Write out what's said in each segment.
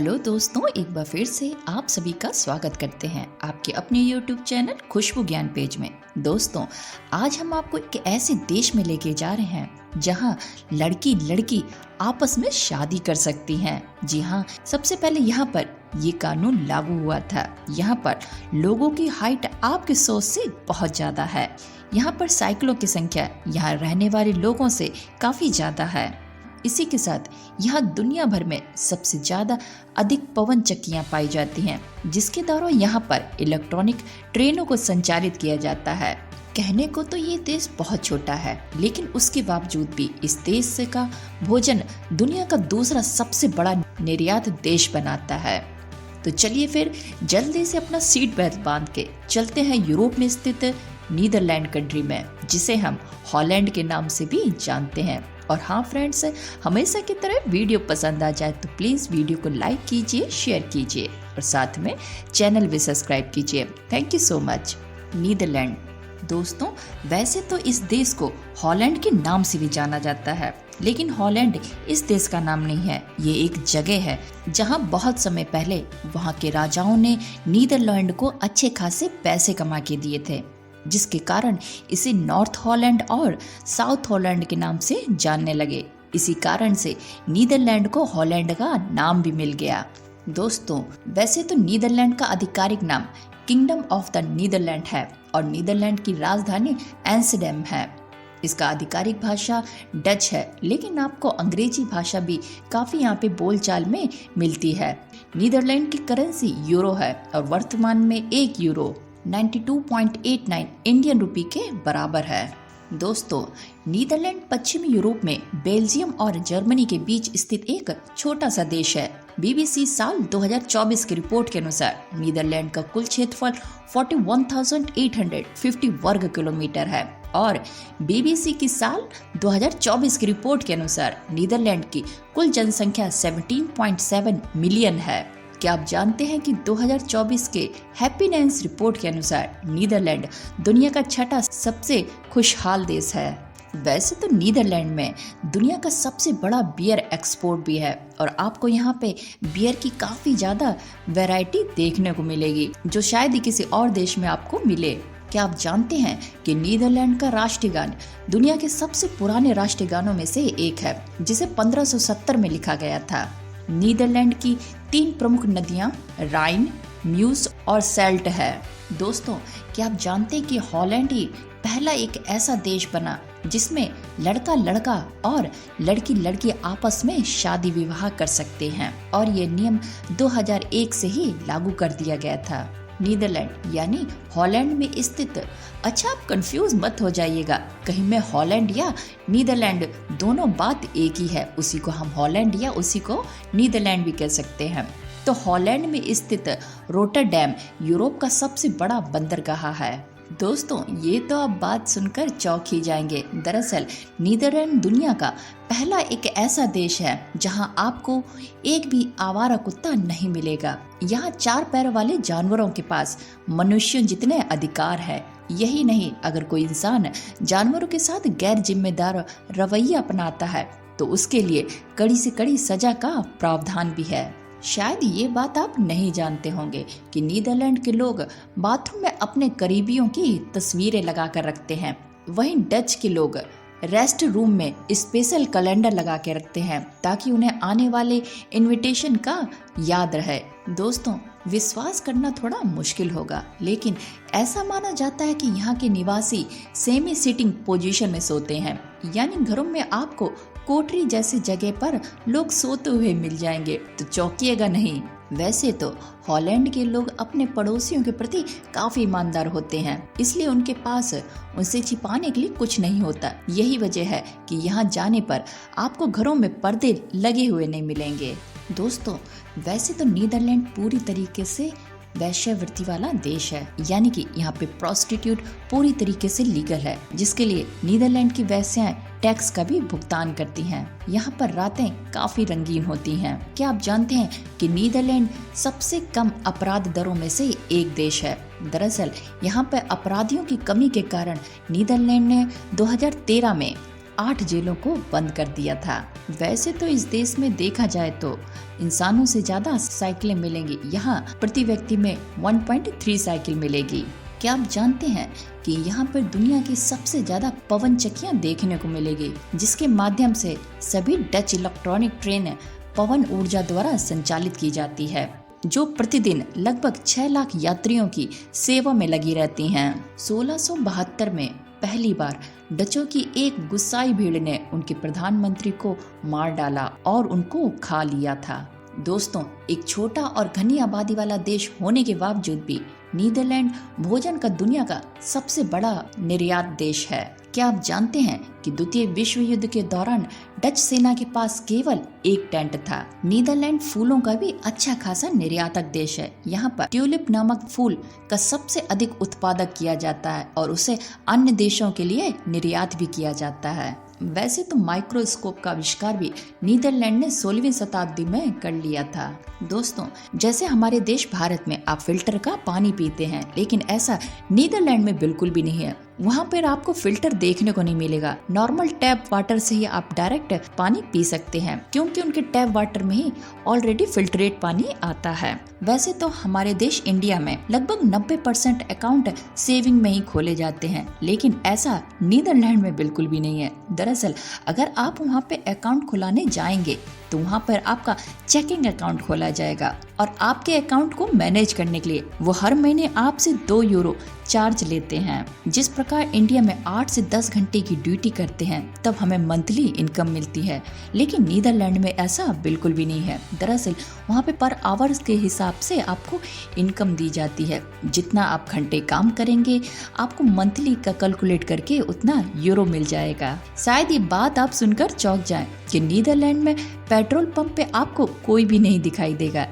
Hello दोस्तों, एक बार फिर से आप सभी का स्वागत करते हैं आपके अपने YouTube चैनल खुशबू ज्ञान पेज में। दोस्तों, आज हम आपको एक ऐसे देश में लेके जा रहे हैं जहां लड़की लड़की आपस में शादी कर सकती हैं। जी हां, सबसे पहले यहां पर ये कानून लागू हुआ था। यहां पर लोगों की हाइट आपकी सोच से बहुत ज्यादा है। यहाँ पर साइकिलों की संख्या यहाँ रहने वाले लोगों से काफी ज्यादा है। इसी के साथ यहाँ दुनिया भर में सबसे ज्यादा अधिक पवन चक्कियाँ पाई जाती हैं, जिसके द्वारा यहाँ पर इलेक्ट्रॉनिक ट्रेनों को संचालित किया जाता है। कहने को तो ये देश बहुत छोटा है, लेकिन उसके बावजूद भी इस देश से का भोजन दुनिया का दूसरा सबसे बड़ा निर्यात देश बनाता है। तो चलिए फिर जल्दी से अपना सीट बेल्ट बांध के चलते हैं यूरोप में स्थित नीदरलैंड कंट्री में, जिसे हम हॉलैंड के नाम से भी जानते हैं। और हाँ फ्रेंड्स, हमेशा की तरह वीडियो पसंद आ जाए तो प्लीज़ वीडियो को लाइक कीजिए, शेयर कीजिए और साथ में चैनल भी सब्सक्राइब कीजिए। Thank you so much. Netherlands दोस्तों, वैसे तो इस देश को हॉलैंड के नाम से भी जाना जाता है, लेकिन हॉलैंड इस देश का नाम नहीं है। ये एक जगह है जहाँ बहुत समय पहले वहाँ के राजाओं ने नीदरलैंड को अच्छे खासे पैसे कमा के दिए थे, जिसके कारण इसे नॉर्थ हॉलैंड और साउथ हॉलैंड के नाम से जानने लगे। इसी कारण से नीदरलैंड को हॉलैंड का नाम भी मिल गया। दोस्तों, वैसे तो नीदरलैंड का आधिकारिक नाम किंगडम ऑफ द नीदरलैंड है और नीदरलैंड की राजधानी एम्स्टर्डम है। इसका आधिकारिक भाषा डच है, लेकिन आपको अंग्रेजी भाषा भी काफी यहाँ पे बोलचाल में मिलती है। नीदरलैंड की करेंसी यूरो है और वर्तमान में 1 यूरो 92.89 इंडियन रुपी के बराबर है। दोस्तों, नीदरलैंड पश्चिमी यूरोप में बेल्जियम और जर्मनी के बीच स्थित एक छोटा सा देश है। बीबीसी साल 2024 की रिपोर्ट के अनुसार नीदरलैंड का कुल क्षेत्रफल 41,850 वर्ग किलोमीटर है और बीबीसी की साल 2024 की रिपोर्ट के अनुसार नीदरलैंड की कुल जनसंख्या 17.7 मिलियन है। क्या आप जानते हैं कि 2024 के हैप्पीनेस रिपोर्ट के अनुसार नीदरलैंड दुनिया का छठा सबसे खुशहाल देश है। वैसे तो नीदरलैंड में दुनिया का सबसे बड़ा बियर एक्सपोर्ट भी है और आपको यहाँ पे बियर की काफी ज्यादा वैरायटी देखने को मिलेगी, जो शायद ही किसी और देश में आपको मिले। क्या आप जानते हैं कि नीदरलैंड का राष्ट्रीय गान दुनिया के सबसे पुराने राष्ट्रीय गानों में से एक है, जिसे 1570 में लिखा गया था। नीदरलैंड की 3 प्रमुख नदियां राइन, म्यूस और सेल्ट है। दोस्तों, क्या आप जानते हैं कि हॉलैंड ही पहला एक ऐसा देश बना जिसमें लड़का लड़का और लड़की लड़की आपस में शादी विवाह कर सकते हैं और ये नियम 2001 से ही लागू कर दिया गया था। नीदरलैंड यानी हॉलैंड में स्थित। अच्छा, आप कंफ्यूज मत हो जाइएगा, कहीं में हॉलैंड या नीदरलैंड दोनों बात एक ही है। उसी को हम हॉलैंड या उसी को नीदरलैंड भी कह सकते हैं। तो हॉलैंड में स्थित रोटरडैम यूरोप का सबसे बड़ा बंदरगाह है। दोस्तों, ये तो आप बात सुनकर चौंक ही जाएंगे। दरअसल नीदरलैंड दुनिया का पहला एक ऐसा देश है जहां आपको एक भी आवारा कुत्ता नहीं मिलेगा। यहाँ 4 पैर वाले जानवरों के पास मनुष्यों जितने अधिकार है। यही नहीं, अगर कोई इंसान जानवरों के साथ गैर जिम्मेदार रवैया अपनाता है तो उसके लिए कड़ी से कड़ी सजा का प्रावधान भी है। शायद ये बात आप नहीं जानते होंगे कि नीदरलैंड के लोग बाथरूम में अपने करीबियों की तस्वीरें लगा कर रखते हैं। वहीं डच के लोग रेस्ट रूम में स्पेशल कैलेंडर लगा के रखते हैं ताकि उन्हें आने वाले इनविटेशन का याद रहे। दोस्तों, विश्वास करना थोड़ा मुश्किल होगा, लेकिन ऐसा माना जाता है कि यहाँ के निवासी सेमी सिटिंग पोजीशन में सोते हैं, यानी घरों में आपको कोठरी जैसी जगह पर लोग सोते हुए मिल जाएंगे, तो चौंकिएगा नहीं। वैसे तो हॉलैंड के लोग अपने पड़ोसियों के प्रति काफी ईमानदार होते हैं, इसलिए उनके पास उनसे छिपाने के लिए कुछ नहीं होता। यही वजह है कि यहाँ जाने पर आपको घरों में पर्दे लगे हुए नहीं मिलेंगे। दोस्तों, वैसे तो नीदरलैंड पूरी तरीके से वैश्यावृत्ति वाला देश है, यानी कि यहाँ पे प्रोस्टिट्यूट पूरी तरीके से लीगल है, जिसके लिए नीदरलैंड की वेश्याएं टैक्स का भी भुगतान करती हैं। यहाँ पर रातें काफी रंगीन होती हैं। क्या आप जानते हैं कि नीदरलैंड सबसे कम अपराध दरों में से एक देश है। दरअसल यहाँ पर अपराधियों की कमी के कारण नीदरलैंड ने 2013 में 8 जेलों को बंद कर दिया था। वैसे तो इस देश में देखा जाए तो इंसानों से ज्यादा साइकिलें मिलेंगी। यहाँ प्रति व्यक्ति में 1.3 साइकिल मिलेगी। क्या आप जानते हैं कि यहाँ पर दुनिया की सबसे ज्यादा पवन चक्कियाँ देखने को मिलेगी, जिसके माध्यम से सभी डच इलेक्ट्रॉनिक ट्रेन पवन ऊर्जा द्वारा संचालित की जाती है, जो प्रतिदिन लगभग 6 लाख यात्रियों की सेवा में लगी रहती हैं। 1672 में पहली बार डचों की एक गुस्साई भीड़ ने उनके प्रधानमंत्री को मार डाला और उनको खा लिया था। दोस्तों, एक छोटा और घनी आबादी वाला देश होने के बावजूद भी नीदरलैंड भोजन का दुनिया का सबसे बड़ा निर्यात देश है। क्या आप जानते हैं कि द्वितीय विश्व युद्ध के दौरान डच सेना के पास केवल एक टेंट था। नीदरलैंड फूलों का भी अच्छा खासा निर्यातक देश है। यहाँ पर ट्यूलिप नामक फूल का सबसे अधिक उत्पादक किया जाता है और उसे अन्य देशों के लिए निर्यात भी किया जाता है। वैसे तो माइक्रोस्कोप का आविष्कार भी नीदरलैंड ने 16वीं शताब्दी में कर लिया था। दोस्तों, जैसे हमारे देश भारत में आप फिल्टर का पानी पीते हैं, लेकिन ऐसा नीदरलैंड में बिल्कुल भी नहीं है। वहाँ पर आपको फिल्टर देखने को नहीं मिलेगा। नॉर्मल टैप वाटर से ही आप डायरेक्ट पानी पी सकते हैं, क्योंकि उनके टैप वाटर में ही ऑलरेडी फिल्टरेट पानी आता है। वैसे तो हमारे देश इंडिया में लगभग 90% अकाउंट सेविंग में ही खोले जाते हैं, लेकिन ऐसा नीदरलैंड में बिल्कुल भी नहीं है। दरअसल अगर आप वहाँ पे अकाउंट खुलाने जाएंगे तो वहाँ पर आपका चेकिंग अकाउंट खोला जाएगा और आपके अकाउंट को मैनेज करने के लिए वो हर महीने आपसे 2 यूरो चार्ज लेते हैं। जिस प्रकार इंडिया में 8 से 10 घंटे की ड्यूटी करते हैं तब हमें मंथली इनकम मिलती है, लेकिन नीदरलैंड में ऐसा बिल्कुल भी नहीं है। दरअसल वहाँ पे पर आवर्स के हिसाब से आपको इनकम दी जाती है। जितना आप घंटे काम करेंगे आपको मंथली का कैलकुलेट करके उतना यूरो मिल जाएगा। शायद ये बात आप सुनकर चौंक जाएं कि नीदरलैंड में पेट्रोल पंप पे आपको कोई भी नहीं दिखाई देगा।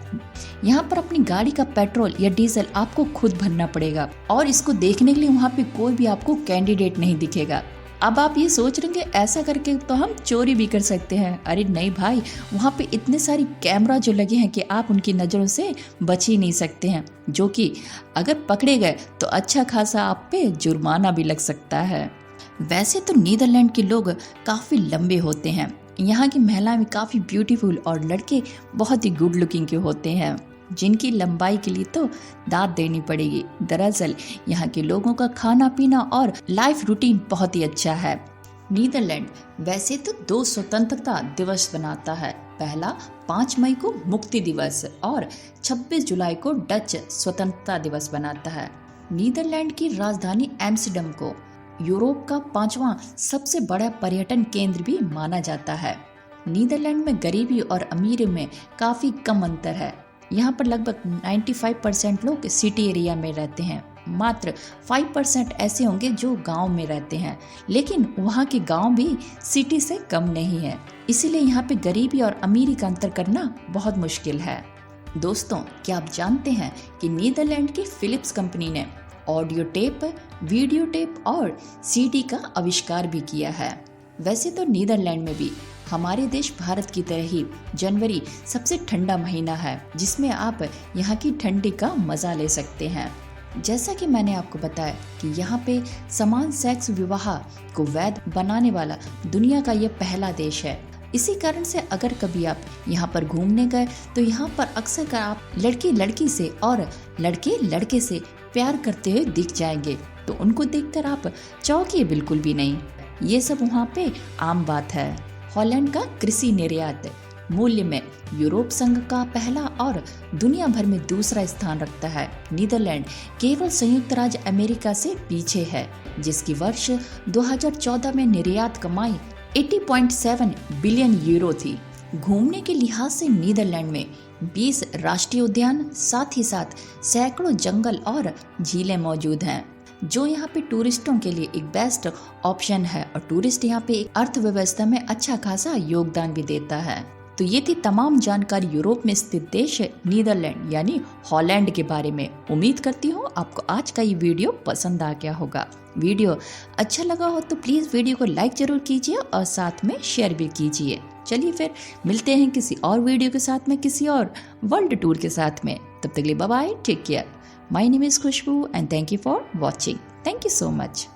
यहाँ पर अपनी गाड़ी का पेट्रोल या डीजल आपको खुद भरना पड़ेगा और इसको देखने के लिए वहाँ पे कोई भी आपको कैंडिडेट नहीं दिखेगा। अब आप ये सोच रहे हैं ऐसा करके तो हम चोरी भी कर सकते हैं। अरे नहीं भाई, वहाँ पे इतने सारी कैमरा जो लगे हैं कि आप उनकी नज़रों से बच ही नहीं सकते हैं, जो कि अगर पकड़े गए तो अच्छा खासा आप पे जुर्माना भी लग सकता है। वैसे तो नीदरलैंड के लोग काफ़ी लंबे होते हैं। यहाँ की महिलाएं भी काफ़ी ब्यूटीफुल और लड़के बहुत ही गुड लुकिंग के होते हैं, जिनकी लंबाई के लिए तो दाद देनी पड़ेगी। दरअसल यहाँ के लोगों का खाना पीना और लाइफ रूटीन बहुत ही अच्छा है। नीदरलैंड वैसे तो 2 स्वतंत्रता दिवस बनाता है। पहला 5 मई को मुक्ति दिवस और 26 जुलाई को डच स्वतंत्रता दिवस बनाता है। नीदरलैंड की राजधानी एम्स्टर्डम को यूरोप का 5वां सबसे बड़ा पर्यटन केंद्र भी माना जाता है। नीदरलैंड में गरीबी और अमीरी में काफ़ी कम अंतर है। यहाँ पर लगभग 95% लोग सिटी एरिया में रहते हैं। मात्र 5% ऐसे होंगे जो गांव में रहते हैं, लेकिन वहाँ के गांव भी सिटी से कम नहीं है। इसीलिए यहाँ पे गरीबी और अमीरी का अंतर करना बहुत मुश्किल है। दोस्तों, क्या आप जानते हैं कि नीदरलैंड की फिलिप्स कंपनी ने ऑडियो टेप, वीडियो टेप और सीडी का आविष्कार भी किया है। वैसे तो नीदरलैंड में भी हमारे देश भारत की तरह ही जनवरी सबसे ठंडा महीना है, जिसमें आप यहाँ की ठंडी का मजा ले सकते हैं। जैसा कि मैंने आपको बताया कि यहाँ पे समान सेक्स विवाह को वैध बनाने वाला दुनिया का ये पहला देश है। इसी कारण से अगर कभी आप यहाँ पर घूमने गए तो यहाँ पर अक्सर कर आप लड़की लड़की से और लड़के लड़के से प्यार करते हुए दिख जाएंगे, तो उनको देखकर आप चौंकिए बिल्कुल भी नहीं। ये सब वहाँ पे आम बात है। हॉलैंड का कृषि निर्यात मूल्य में यूरोप संघ का पहला और दुनिया भर में दूसरा स्थान रखता है। नीदरलैंड केवल संयुक्त राज्य अमेरिका से पीछे है, जिसकी वर्ष 2014 में निर्यात कमाई 80.7 बिलियन यूरो थी। घूमने के लिहाज से नीदरलैंड में 20 राष्ट्रीय उद्यान, साथ ही साथ सैकड़ों जंगल और झीलें मौजूद हैं, जो यहाँ पे टूरिस्टों के लिए एक बेस्ट ऑप्शन है और टूरिस्ट यहाँ पे अर्थव्यवस्था में अच्छा खासा योगदान भी देता है। तो ये थी तमाम जानकारी यूरोप में स्थित देश नीदरलैंड यानी हॉलैंड के बारे में। उम्मीद करती हूँ आपको आज का ये वीडियो पसंद आ गया होगा। वीडियो अच्छा लगा हो तो प्लीज़ वीडियो को लाइक जरूर कीजिए और साथ में शेयर भी कीजिए। चलिए फिर मिलते हैं किसी और वीडियो के साथ में, किसी और वर्ल्ड टूर के साथ में। तब तक के लिए bye bye, take care. My name is Khushbu and thank you for watching. Thank you so much.